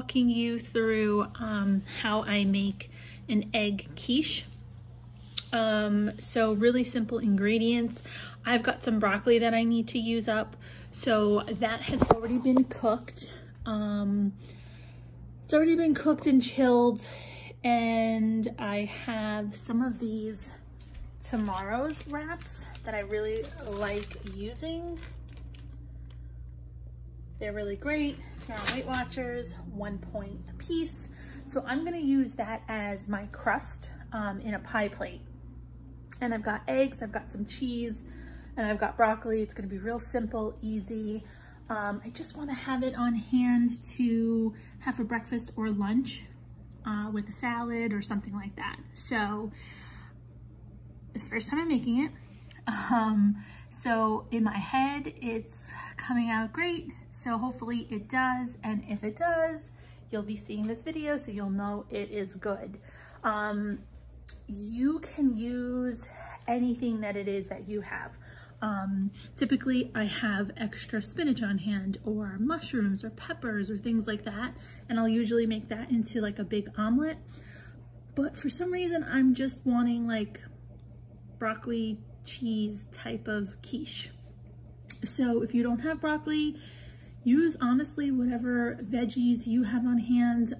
walking you through how I make an egg quiche. So really simple ingredients. I've got some broccoli that I need to use up, so that has already been cooked. It's already been cooked and chilled, and I have some of these tomorrow's wraps that I really like using. They're really great. If you're on Weight Watchers, 1 point a piece. So I'm gonna use that as my crust in a pie plate. And I've got eggs, I've got some cheese, and I've got broccoli. It's gonna be real simple, easy. I just wanna have it on hand to have for breakfast or lunch with a salad or something like that. So it's the first time I'm making it. So in my head, it's coming out great. So hopefully it does. And if it does, you'll be seeing this video, so you'll know it is good. You can use anything that it is that you have. Typically I have extra spinach on hand, or mushrooms or peppers or things like that. And I'll usually make that into like a big omelet. But for some reason, I'm just wanting like broccoli cheese type of quiche. So if you don't have broccoli, use honestly whatever veggies you have on hand.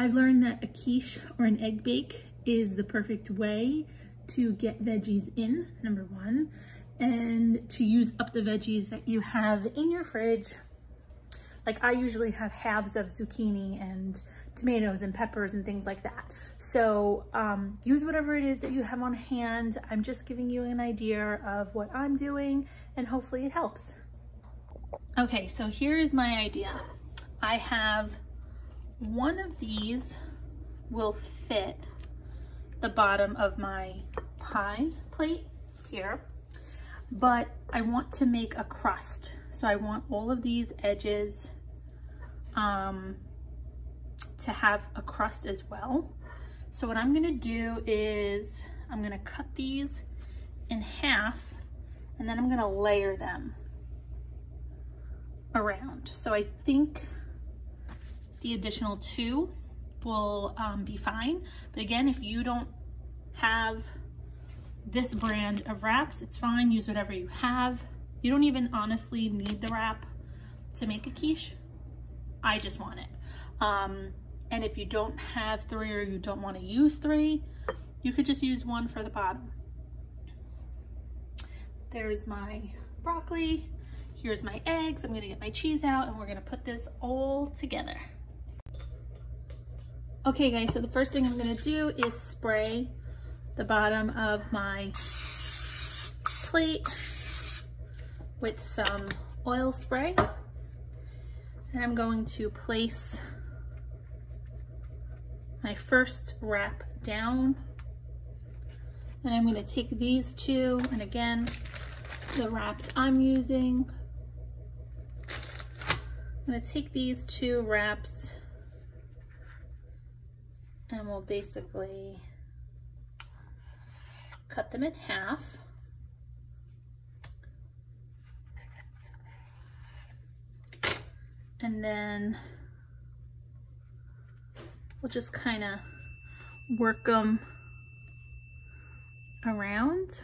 I've learned that a quiche or an egg bake is the perfect way to get veggies in, number one, and to use up the veggies that you have in your fridge. Like I usually have halves of zucchini and tomatoes and peppers and things like that. So use whatever it is that you have on hand. I'm just giving you an idea of what I'm doing, and hopefully it helps. Okay, so here's my idea. I have one of these will fit the bottom of my pie plate here, but I want to make a crust. So I want all of these edges to have a crust as well. So what I'm gonna do is I'm gonna cut these in half, and then I'm gonna layer them around. So I think the additional 2 will be fine. But again, if you don't have this brand of wraps, it's fine. Use whatever you have. You don't even honestly need the wrap to make a quiche. I just want it. And if you don't have 3 or you don't want to use 3, you could just use 1 for the bottom. There's my broccoli. Here's my eggs. I'm gonna get my cheese out, and we're gonna put this all together. Okay guys, so the first thing I'm gonna do is spray the bottom of my plate with some oil spray. And I'm going to place my first wrap down. And I'm gonna take these 2, and again, the wraps I'm using. I'm gonna take these 2 wraps, and we'll basically cut them in half. And then we'll just kind of work them around.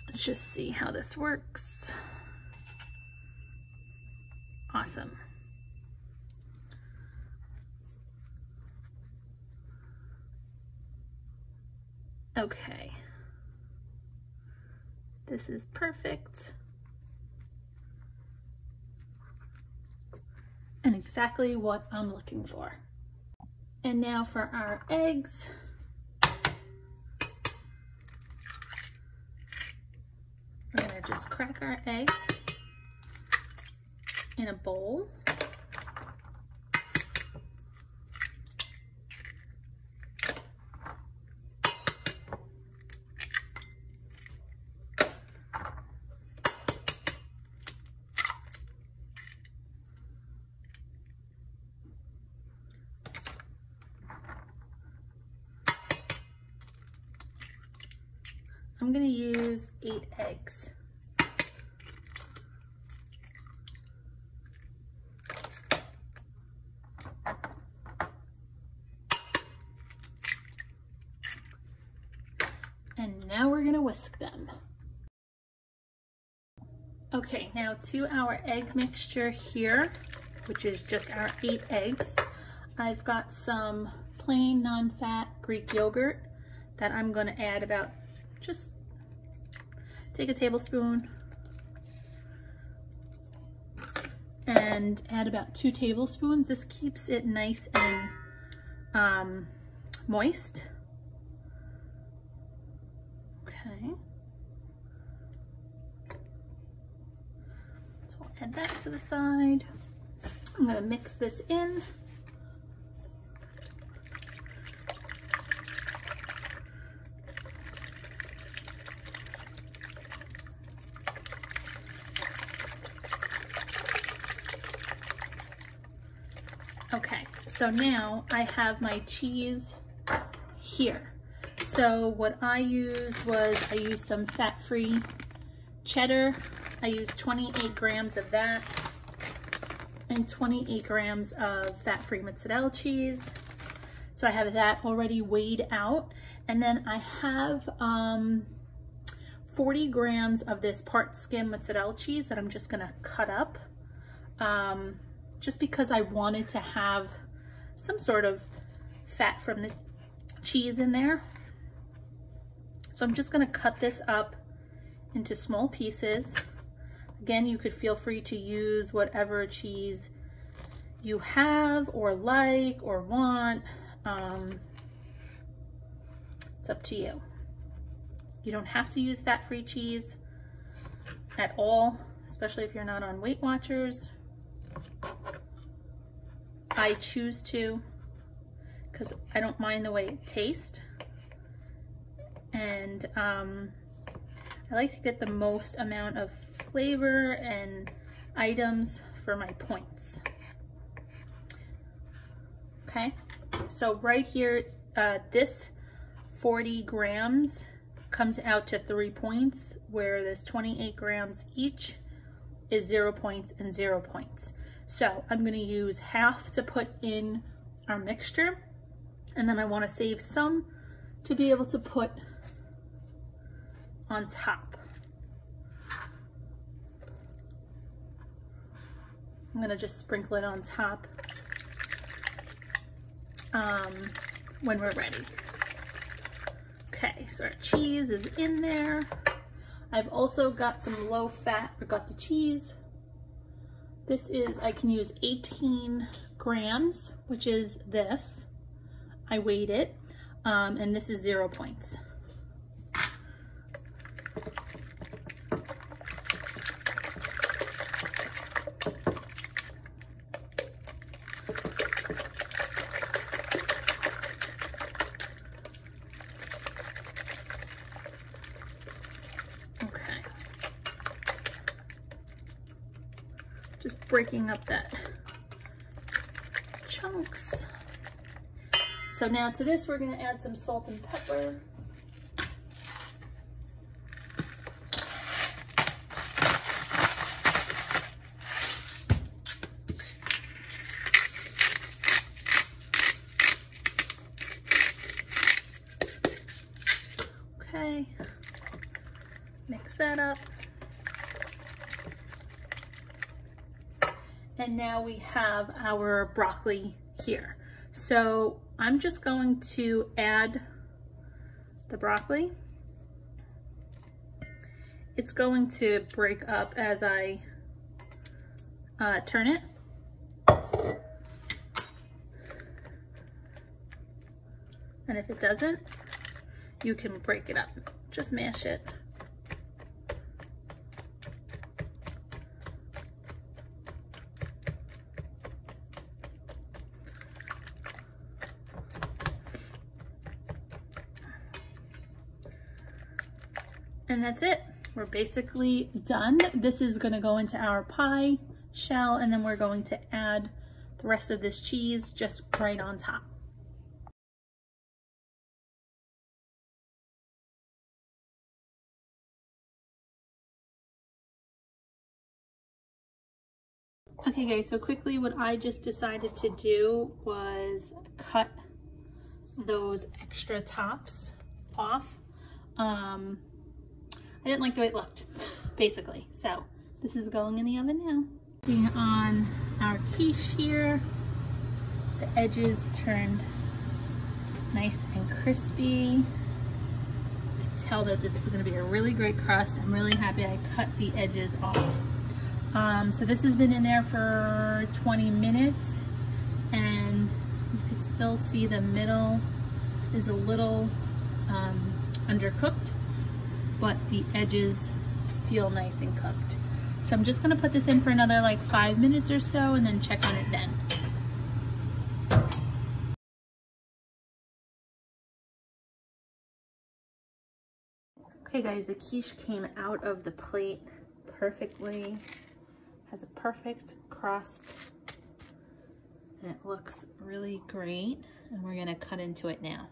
Let's just see how this works. Awesome. Okay. This is perfect. And exactly what I'm looking for. And now for our eggs. We're gonna just crack our eggs in a bowl. I'm gonna use 8 eggs. now we're gonna whisk them. Okay, now to our egg mixture here, which is just our 8 eggs. I've got some plain non-fat Greek yogurt that I'm gonna add about, just take a tablespoon and add about 2 tablespoons. This keeps it nice and moist. Okay. So I'll add that to the side. I'm gonna mix this in. Okay, so now I have my cheese here. So what I used was, I used some fat-free cheddar. I used 28 grams of that and 28 grams of fat-free mozzarella cheese. So I have that already weighed out. And then I have 40 grams of this part skim mozzarella cheese that I'm just gonna cut up. Just because I wanted to have some sort of fat from the cheese in there. So I'm just gonna cut this up into small pieces. Again, you could feel free to use whatever cheese you have or like or want. It's up to you. You don't have to use fat-free cheese at all, especially if you're not on Weight Watchers. I choose to because I don't mind the way it tastes, and I like to get the most amount of flavor and items for my points. Okay, so right here, this 40 grams comes out to 3 points, where this 28 grams each is 0 points and 0 points. So I'm gonna use half to put in our mixture, and then I wanna save some to be able to put on top. I'm gonna just sprinkle it on top when we're ready. Okay, so our cheese is in there. I've also got some low fat ricotta cheese. This is, I can use 18 grams, which is this. I weighed it, and this is 0 points. Just breaking up that chunks. So now to this, we're gonna add some salt and pepper. Okay, mix that up. And now we have our broccoli here. So I'm just going to add the broccoli. It's going to break up as I turn it. And if it doesn't, you can break it up. Just mash it. And that's it. We're basically done. This is gonna go into our pie shell, and then we're going to add the rest of this cheese just right on top. Okay guys, so quickly what I just decided to do was cut those extra tops off. I didn't like the way it looked, basically. So this is going in the oven now. Putting on our quiche here. The edges turned nice and crispy. You can tell that this is going to be a really great crust. I'm really happy I cut the edges off. So this has been in there for 20 minutes, and you can still see the middle is a little undercooked, but the edges feel nice and cooked. So I'm just gonna put this in for another like 5 minutes or so and then check on it then. Okay guys, the quiche came out of the plate perfectly. Has a perfect crust and it looks really great, and we're gonna cut into it now.